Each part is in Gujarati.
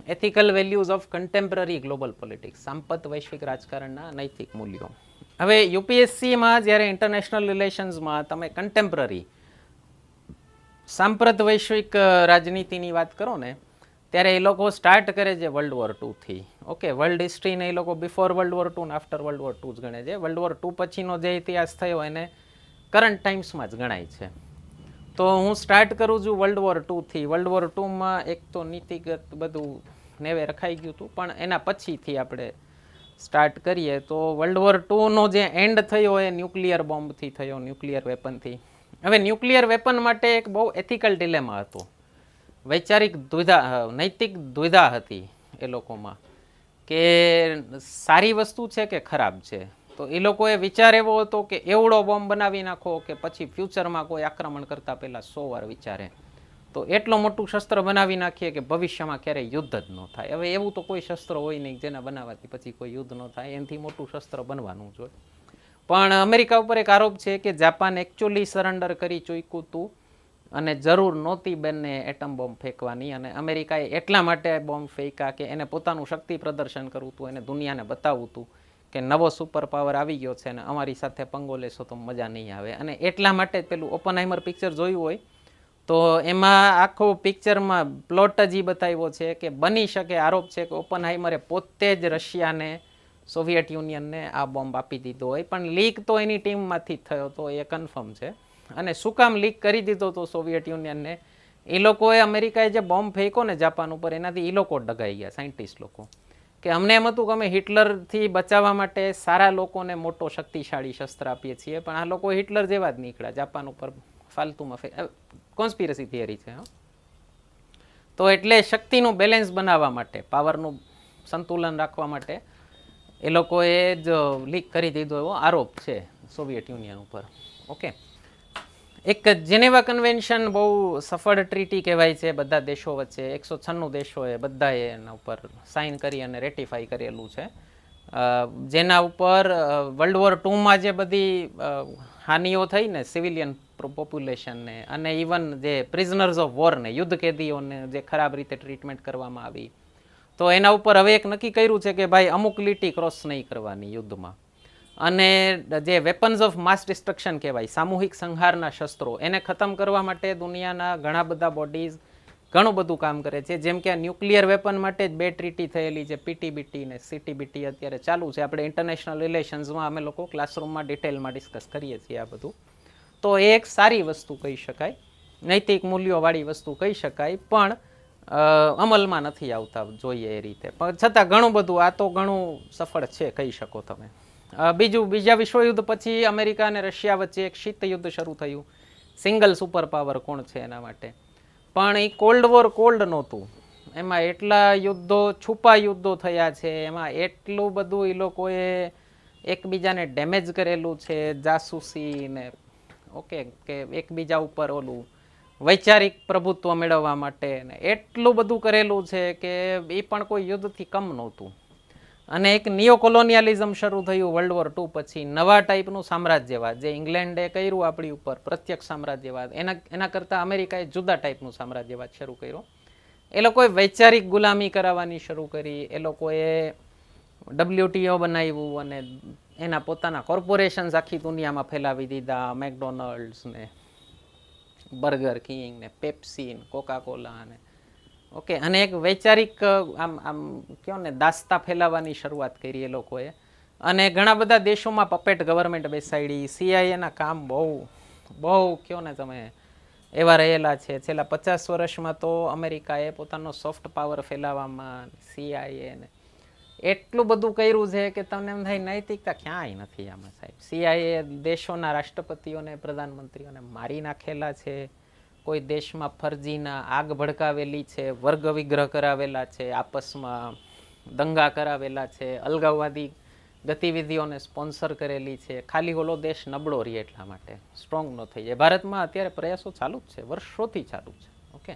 Ethical values of contemporary global politics, સાંપત વૈશ્વિક રાજકારણના નૈતિક મૂલ્યો. હવે યુપીએસસીમાં જ્યારે ઇન્ટરનેશનલ રિલેશન્સમાં તમે કન્ટેમ્પરરી સાંપ્રત વૈશ્વિક રાજનીતિની વાત કરો ને, ત્યારે એ લોકો સ્ટાર્ટ કરે છે વર્લ્ડ વોર 2થી. ઓકે, વર્લ્ડ હિસ્ટ્રીને એ લોકો બિફોર વર્લ્ડ વોર 2 ને આફ્ટર વર્લ્ડ વોર 2 જ ગણે છે. વર્લ્ડ વોર 2 પછીનો જે ઇતિહાસ થયો એને કરંટ ટાઈમ્સમાં જ ગણાય છે. તો હું સ્ટાર્ટ કરું છું વર્લ્ડ વોર 2થી. વર્લ્ડ વોર 2માં એક તો નીતિગત બધું નેવે રખાઈ ગયું હતું, પણ એના પછીથી આપણે સ્ટાર્ટ કરીએ તો વર્લ્ડ વોર 2નો જે એન્ડ થયો એ ન્યુક્લિયર બોમ્બથી થયો, ન્યુક્લિયર વેપનથી. હવે ન્યુક્લિયર વેપન માટે એક બહુ એથિકલ ડિલેમા હતો, વૈચારિક દ્વિધા, નૈતિક દ્વિધા હતી એ લોકોમાં કે સારી વસ્તુ છે કે ખરાબ છે. તો એ લોકોએ વિચાર એવો હતો કે એવડો બોમ્બ બનાવી નાખો કે પછી ફ્યુચરમાં કોઈ આક્રમણ કરતાં પહેલાં 100 વાર વિચારે, તો એટલું મોટું શસ્ત્ર બનાવી નાખીએ કે ભવિષ્યમાં ક્યારેય યુદ્ધ જ ન થાય. હવે એવું તો કોઈ શસ્ત્ર હોય નહીં જેના બનાવવાથી પછી કોઈ યુદ્ધ ન થાય, એનાથી મોટું શસ્ત્ર બનવાનું જોઈએ. પણ અમેરિકા ઉપર એક આરોપ છે કે જાપાન એકચ્યુઅલી સરેન્ડર કરી ચૂક્યું હતું અને જરૂર નહોતી બેનને એટમ બોમ્બ ફેંકવાની, અને અમેરિકાએ એટલા માટે બોમ્બ ફેંક્યા કે એને પોતાનું શક્તિ પ્રદર્શન કરવું હતું, એને દુનિયાને બતાવવું હતું કે નવો સુપર પાવર આવી ગયો છે અને અમારી સાથે પંગો લેશો તો મજા નહીં આવે. અને એટલા માટે જ પેલું ઓપનહાઇમર પિક્ચર જોયું હોય તો એમાં આખો પિક્ચરમાં પ્લોટ જ એ બતાવ્યો છે કે બની શકે, આરોપ છે કે ઓપનહાઇમરે પોતે જ રશિયાને, સોવિયત યુનિયનને આ બોમ્બ આપી દીધો હોય, પણ લીક તો એની ટીમમાંથી જ થયો હતો, એ કન્ફર્મ છે. અને શું કામ લીક કરી દીધો હતો સોવિયત યુનિયનને? એ લોકોએ, અમેરિકાએ જે બોમ્બ ફેંક્યો ને જાપાન ઉપર, એનાથી એ લોકો ડગાઈ ગયા, સાયન્ટિસ્ટ લોકો, કે અમને એમ હતું કે અમે હિટલરથી બચાવવા માટે સારા લોકોને મોટો શક્તિશાળી શસ્ત્ર આપીએ છીએ, પણ આ લોકો હિટલર જેવા જ નીકળ્યા, જાપાન ઉપર ફાલતુમાં કોન્સ્પિરસી થિયરી છે. તો એટલે શક્તિનું બેલેન્સ બનાવવા માટે, પાવરનું સંતુલન રાખવા માટે એ લોકોએ જ લીક કરી દીધો એવો આરોપ છે સોવિયત યુનિયન ઉપર. ઓકે, એક જેનેવા કન્વેન્શન બહુ સફળ ટ્રીટી કહેવાય છે બધા દેશો વચ્ચે. 196 દેશોએ બધાએ એના ઉપર સાઇન કરી અને રેટિફાઈ કરેલું છે, જેના ઉપર વર્લ્ડ વોર 2માં જે બધી હાનિઓ થઈ ને સિવિલિયન પોપ્યુલેશનને, અને ઇવન જે પ્રિઝનર્સ ઓફ વોરને, યુદ્ધ કેદીઓને જે ખરાબ રીતે ટ્રીટમેન્ટ કરવામાં આવી, તો એના ઉપર હવે એક નક્કી કર્યું છે કે ભાઈ અમુક લીટી ક્રોસ નહીં કરવાની યુદ્ધમાં. અને જે વેપન્સ ઓફ માસ ડિસ્ટ્રક્શન કહેવાય, સામૂહિક સંહારના શસ્ત્રો, એને ખતમ કરવા માટે દુનિયાના ઘણા બધા બોડીઝ ઘણું બધું કામ કરે છે. જેમ કે આ ન્યુક્લિયર વેપન માટે જ 2 ટ્રીટી થયેલી છે, પીટીબીટી ને સીટીબીટી અત્યારે ચાલુ છે. આપણે ઇન્ટરનેશનલ રિલેશન્સમાં અમે લોકો ક્લાસરૂમમાં ડિટેલમાં ડિસ્કસ કરીએ છીએ આ બધું. તો એ એક સારી વસ્તુ કહી શકાય, નૈતિક મૂલ્યોવાળી વસ્તુ કહી શકાય, પણ અમલમાં નથી આવતા જોઈએ એ રીતે. પણ છતાં ઘણું બધું, આ તો ઘણું સફળ છે કહી શકો તમે. બીજા વિશ્વયુદ્ધ પછી અમેરિકા અને રશિયા વચ્ચે એક શીત યુદ્ધ શરૂ થયું, સિંગલ સુપર પાવર કોણ છે એના માટે. પણ એ કોલ્ડ વોર કોલ્ડ નહોતું, એમાં એટલા યુદ્ધો, છુપા યુદ્ધો થયા છે, એમાં એટલું બધું એ લોકોએ એકબીજાને ડેમેજ કરેલું છે, જાસૂસી ને, ઓકે, કે એકબીજા ઉપર ઓલું વૈચારિક પ્રભુત્વ મેળવવા માટે ને એટલું બધું કરેલું છે કે એ પણ કોઈ યુદ્ધથી કમ નહોતું. અને એક નિયો કોલોનિયલિઝમ શરૂ થયું વર્લ્ડ વોર 2 પછી, નવા ટાઈપનું સામ્રાજ્યવાદ, જે ઇંગ્લેન્ડે કર્યું આપણી ઉપર પ્રત્યક્ષ સામ્રાજ્યવાદ, એના કરતાં અમેરિકાએ જુદા ટાઈપનું સામ્રાજ્યવાદ શરૂ કર્યો. એ લોકોએ વૈચારિક ગુલામી કરાવવાની શરૂ કરી, એ લોકોએ WTO બનાવ્યું અને એના પોતાના કોર્પોરેશન્સ આખી દુનિયામાં ફેલાવી દીધા, મેકડોનલ્ડ્સ ને, બર્ગર કિંગ ને, પેપ્સી ને, કોકાકોલા ને, ઓકે. અને એક વૈચારિક આમ કયો ને દાસ્તા ફેલાવવાની શરૂઆત કરી એ લોકોએ, અને ઘણા બધા દેશોમાં પપેટ ગવર્મેન્ટ બેસાડી. CIAના કામ બહુ કયો ને તમે એવા રહેલા છે. છેલ્લા 50 વર્ષમાં તો અમેરિકાએ પોતાનો સોફ્ટ પાવર ફેલાવવામાં CIA ને એટલું બધું કર્યું છે કે તમને એમ થાય નૈતિકતા ક્યાંય નથી આમાં સાહેબ. CIA દેશોના રાષ્ટ્રપતિઓને, પ્રધાનમંત્રીઓને મારી નાખેલા છે, કોઈ દેશમાં ફરજીના આગ ભડકાવેલી છે, વર્ગ વિગ્રહ કરાવેલા છે, આપસમાં દંગા કરાવેલા છે, અલગાવવાદી ગતિવિધિઓને સ્પોન્સર કરેલી છે, ખાલી ઓલો દેશ નબળો રહે એટલા માટે, સ્ટ્રોંગ ન થઈ જાય. ભારતમાં અત્યારે પ્રયાસો ચાલુ જ છે, વર્ષોથી ચાલુ છે. ઓકે,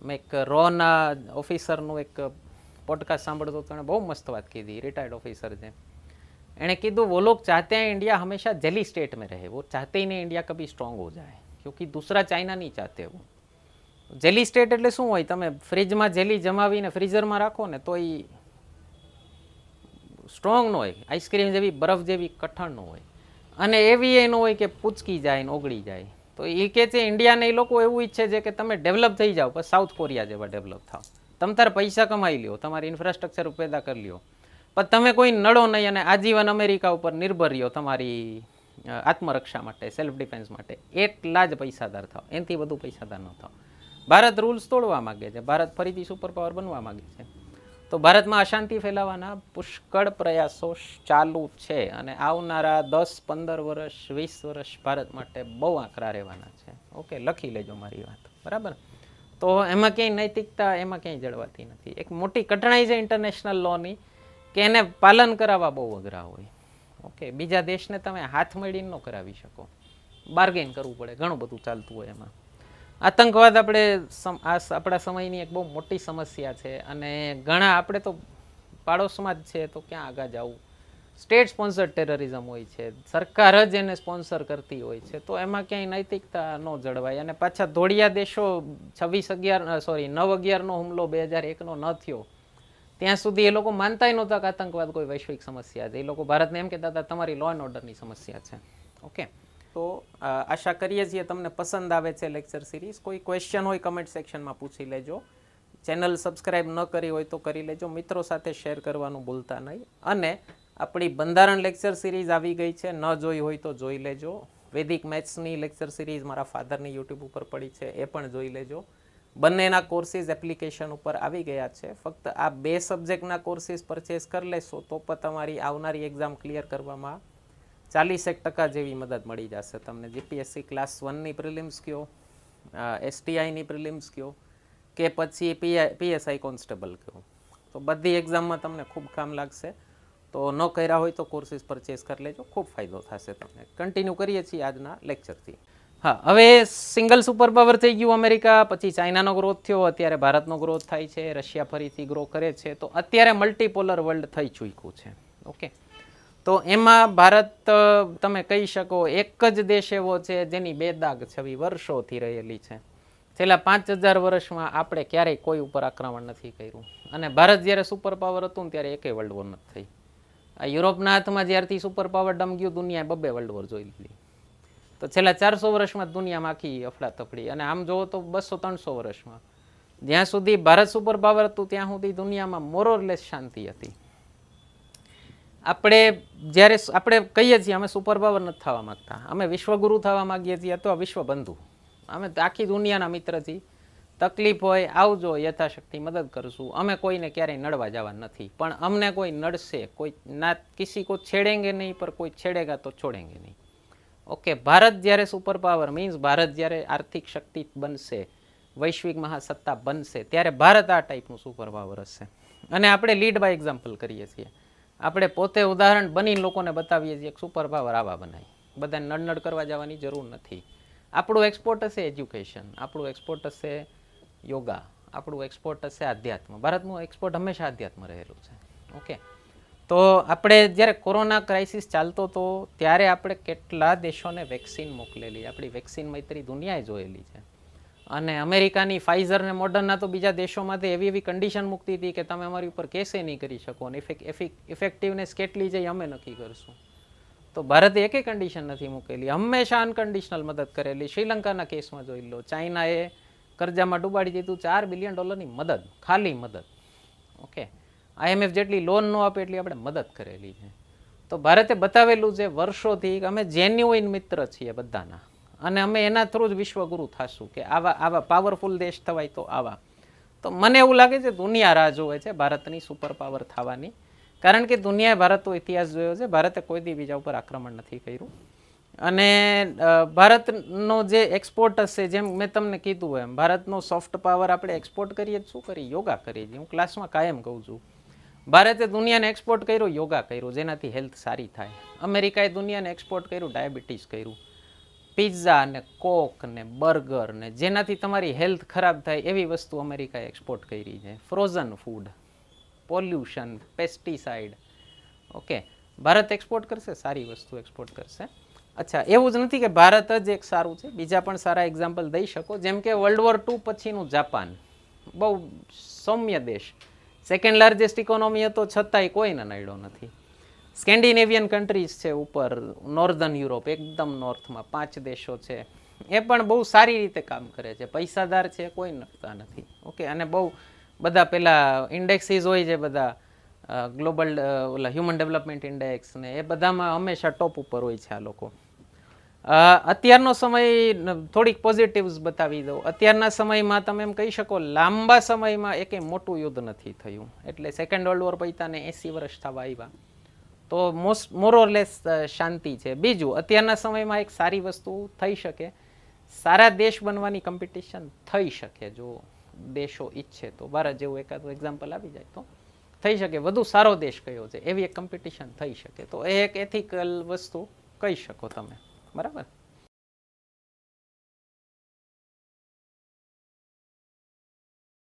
મેં એક રોના ઓફિસરનું એક પોડકાસ્ટ સાંભળતો તો એણે બહુ મસ્ત વાત કીધી, रिटायर्ड ऑफिसर છે. एने कीधु वो लोग चाहते हैं इंडिया हमेशा जेली स्टेट में रहे, वो चाहते ही नहीं इंडिया कभी स्ट्रांग हो जाए, क्योंकि दूसरा चाइना नहीं चाहते वो જેલી સ્ટેટ એટલે શું હોય? તમે ફ્રીજમાં જેલી જમાવીને ફ્રીઝરમાં રાખો ને તો એ સ્ટ્રોંગ ન હોય, આઈસ્ક્રીમ જેવી બરફ જેવી કઠણ ન હોય, અને એવી એ ન હોય કે પૂચકી જાય ને ઓગળી જાય. તો એ કે છે ઇન્ડિયાને એ લોકો એવું ઈચ્છે છે કે તમે ડેવલપ થઈ જાઓ, પણ સાઉથ કોરિયા જેવા ડેવલપ થાવ. તમે તાર પૈસા કમાઈ લ્યો, તમારી ઇન્ફ્રાસ્ટ્રક્ચર પેદા કરી લ્યો, પણ તમે કોઈ નડો નહીં અને આજીવન અમેરિકા ઉપર નિર્ભર રહ્યો તમારી આત્મરક્ષા માટે, સેલ્ફ ડિફેન્સ માટે. એટલા જ પૈસાદાર થાવ, એનાથી વધુ પૈસાદાર ન થાવ. ભારત રૂલ્સ તોડવા માગે છે, ભારત ફરીથી સુપર પાવર બનવા માગે છે. તો ભારતમાં અશાંતિ ફેલાવવાના પુષ્કળ પ્રયાસો ચાલુ છે, અને આવનારા 10-15 વર્ષ 20 વર્ષ ભારત માટે બહુ આકરા રહેવાના છે. ઓકે, લખી લેજો મારી વાત, બરાબર? તો એમાં ક્યાંય નૈતિકતા એમાં ક્યાંય જળવાતી નથી. એક મોટી કઠણાઈ છે ઇન્ટરનેશનલ લોની, કે એને પાલન કરાવવા બહુ અઘરા હોય. ઓકે, બીજા દેશને તમે હાથ મળીને ન કરાવી શકો, બાર્ગેન કરવું પડે, ઘણું બધું ચાલતું હોય એમાં. આતંકવાદ આપણા સમયની એક બહુ મોટી સમસ્યા છે, અને ઘણા આપણે તો પાડોશમાં જ છે, તો ક્યાં આગળ જવું? સ્ટેટ સ્પોન્સર ટેરરિઝમ હોય છે, સરકાર જ એને સ્પોન્સર કરતી હોય છે, તો એમાં ક્યાંય નૈતિકતા ન જળવાય. અને પાછા ધોળિયા દેશો 9/11નો હુમલો 2001નો ન થયો ત્યાં સુધી એ લોકો માનતાય નહોતા કે આતંકવાદ કોઈ વૈશ્વિક સમસ્યા છે. એ લોકો ભારતને એમ કહેતા હતા તમારી લો એન્ડ ઓર્ડરની સમસ્યા છે. ઓકે, તો આશા કરીએ છીએ તમને પસંદ આવે છે લેક્ચર સિરીઝ. કોઈ ક્વેશ્ચન હોય કમેન્ટ સેક્શનમાં પૂછી લેજો. ચેનલ સબસ્ક્રાઈબ ન કરી હોય તો કરી લેજો. મિત્રો સાથે શેર કરવાનું ભૂલતા નહીં. અને આપણી બંધારણ લેક્ચર સિરીઝ આવી ગઈ છે, ન જોઈ હોય તો જોઈ લેજો. વૈદિક મેથ્સની લેક્ચર સિરીઝ મારા ફાધરની યુટ્યુબ ઉપર પડી છે, એ પણ જોઈ લેજો. બંનેના કોર્સીસ એપ્લિકેશન ઉપર આવી ગયા છે. ફક્ત આ 2 સબ્જેક્ટના કોર્સીસ પરચેસ કરી લેશો તો પણ તમારી આવનારી એક્ઝામ ક્લિયર કરવામાં 40% જેવી મદદ મળી જશે તમને. જીપીએસસી ક્લાસ 1ની પ્રિલિમ્સ કયો, એસટીઆઈની પ્રિલિમ્સ કયો, કે પછી પીએસઆઈ કોન્સ્ટેબલ કયો, તો બધી એક્ઝામમાં તમને ખૂબ કામ લાગશે. તો ન કર્યા હોય તો કોર્સીસ પરચેસ કરી લેજો, ખૂબ ફાયદો થશે તમને. કન્ટિન્યુ કરીએ છીએ આજના લેક્ચરથી. હા, હવે સિંગલ સુપર પાવર થઈ ગયું અમેરિકા, પછી ચાઇનાનો ગ્રોથ થયો, અત્યારે ભારતનો ગ્રોથ થાય છે, રશિયા ફરીથી ગ્રો કરે છે, તો અત્યારે મલ્ટીપોલર વર્લ્ડ થઈ ચૂક્યું છે. ઓકે, તો એમાં ભારત તમે કહી શકો એક જ દેશ એવો છે જેની બેદાગ છબી વર્ષોથી રહેલી છે. છેલ્લા 5000 વર્ષમાં આપણે ક્યારેય કોઈ ઉપર આક્રમણ નથી કર્યું, અને ભારત જ્યારે સુપર પાવર હતું ને ત્યારે એકેય વર્લ્ડ વોર નથી થઈ. આ યુરોપના હાથમાં જ્યારથી સુપર પાવર ડમ ગયું, દુનિયાએ 2 વર્લ્ડ વોર જોઈ લીધી. તો છેલ્લા 400 વર્ષમાં દુનિયામાં આખી અફડાતફડી, અને આમ જોવો તો 200-300 વર્ષમાં જ્યાં સુધી ભારત સુપર પાવર હતું ત્યાં સુધી દુનિયામાં મોરલેસ શાંતિ હતી. આપણે કહીએ છીએ અમે સુપર પાવર નથી થવા માંગતા, અમે વિશ્વગુરુ થવા માંગીએ છીએ, અથવા વિશ્વબંધુ. અમે આખી દુનિયાના મિત્ર છીએ, તકલીફ હોય આવજો, યથાશક્તિ મદદ કરશું. અમે કોઈને ક્યારેય નડવા જવા નથી, પણ અમને કોઈ નડશે, કોઈ ના કિસી કો છેડેંગે નહીં, પર કોઈ છેડેગા તો છોડેંગે નહીં. ઓકે, ભારત જ્યારે સુપર પાવર મીન્સ ભારત જ્યારે આર્થિક શક્તિ બનશે, વૈશ્વિક મહાસત્તા બનશે, ત્યારે ભારત આ ટાઈપનું સુપર પાવર હશે. અને આપણે લીડ બાય એક્ઝામ્પલ કરીએ છીએ. આપણે પોતે ઉદાહરણ બનીને લોકોને બતાવીએ છીએ સુપર પાવર આવા બનાય. બધાને નડનડ કરવા જવાની જરૂર નથી. આપણું એક્સપોર્ટ હશે એજ્યુકેશન, આપણું એક્સપોર્ટ હશે યોગા, આપણું એક્સપોર્ટ હશે આધ્યાત્મ. ભારતનું એક્સપોર્ટ હંમેશા આધ્યાત્મ રહેલું છે. ઓકે, તો આપણે જ્યારે કોરોના ક્રાઇસિસ ચાલતો હતો ત્યારે આપણે કેટલા દેશોને વેક્સિન મોકલેલી. આપણી વેક્સિન મૈત્રી દુનિયાએ જોયેલી છે. અને અમેરિકાની ફાઇઝર ને મોડર્ના તો બીજા દેશોમાંથી એવી કન્ડિશન મૂકતી હતી કે તમે અમારી ઉપર કેસે નહીં કરી શકો, અને ઇફેક્ટિવનેસ કેટલી છે અમે નક્કી કરશું. તો ભારતે એકે કન્ડિશન નથી મૂકેલી, હંમેશા અનકન્ડિશનલ મદદ કરેલી. શ્રીલંકાના કેસમાં જોઈ લો, ચાઇનાએ કરજામાં ડૂબાડી દીધું, $4 બિલિયન મદદ, ખાલી મદદ. ઓકે, IMF જેટલી લોન ન આપે એટલી આપણે મદદ કરેલી છે. તો ભારતે બતાવેલું છે વર્ષોથી કે અમે જેન્યુઇન મિત્ર છીએ બધાના, અને અમે એના થ્રુ જ વિશ્વગુરુ થશું, કે આવા પાવરફુલ દેશ થવાય તો આવા. તો મને એવું લાગે છે દુનિયા રાહ જોવે છે ભારતની સુપર પાવર થવાની, કારણ કે દુનિયાએ ભારતનો ઇતિહાસ જોયો છે. ભારતે કોઈ દી બીજા ઉપર આક્રમણ નથી કર્યું. અને ભારતનો જે એક્સપોર્ટ હશે, જેમ મેં તમને કીધું એમ, ભારતનો સોફ્ટ પાવર આપણે એક્સપોર્ટ કરીએ શું કરીએ? યોગા કરીએ છીએ. હું ક્લાસમાં કાયમ કહું છું, ભારતે દુનિયાને એક્સપોર્ટ કર્યું યોગા કર્યું, જેનાથી હેલ્થ સારી થાય. અમેરિકાએ દુનિયાને એક્સપોર્ટ કર્યું ડાયાબિટીસ કર્યું, પિઝા ને કોક ને બર્ગર ને, જેનાથી તમારી હેલ્થ ખરાબ થાય એવી વસ્તુ અમેરિકાએ એક્સપોર્ટ કરી છે. Frozen food, pollution, pesticide. Okay, Bharat export કરશે, સારી વસ્તુ એક્સપોર્ટ કરશે. અચ્છા, એવું જ નથી કે ભારત જ એક સારું છે, બીજા પણ સારા એક્ઝામ્પલ દઈ શકો. જેમ કે વર્લ્ડ વોર 2 પછીનું જાપાન બહુ સૌમ્ય દેશ, સેકન્ડ લાર્જેસ્ટ ઇકોનોમી હતો છતાંય કોઈને નડ્યો નથી. સ્કેન્ડિનેવિયન કન્ટ્રીઝ છે ઉપર, નોર્ધન યુરોપ એકદમ નોર્થમાં 5 દેશો છે, એ પણ બહુ સારી રીતે કામ કરે છે, પૈસાદાર છે, કોઈ નડતા નથી. ઓકે, અને બહુ બધા પેલા ઇન્ડેક્સીસ હોય છે બધા ગ્લોબલ ઓલા હ્યુમન ડેવલપમેન્ટ ઇન્ડેક્સ ને એ બધામાં હંમેશા ટોપ ઉપર હોય છે આ લોકો. અત્યારનો સમય થોડીક પોઝિટિવ્સ બતાવી દઉં. અત્યારના સમયમાં તમે એમ કહી શકો લાંબા સમયમાં એકે મોટું યુદ્ધ નથી થયું, એટલે સેકન્ડ વર્લ્ડ વોર પૈતાને 80 વર્ષ થવા આવ્યા, તો મોર ઓર લેસ શાંતિ છે. બીજું, અત્યારના સમયમાં એક સારી વસ્તુ થઈ શકે, સારા દેશ બનવાની કોમ્પિટિશન થઈ શકે, જો દેશો ઈચ્છે તો. ભારત જેવું એકાદું એક્ઝામ્પલ આવી જાય તો થઈ શકે, વધુ સારો દેશ કયો છે એવી એક કોમ્પિટિશન થઈ શકે, તો એ એક એથિકલ વસ્તુ કહી શકો તમે, બરાબર.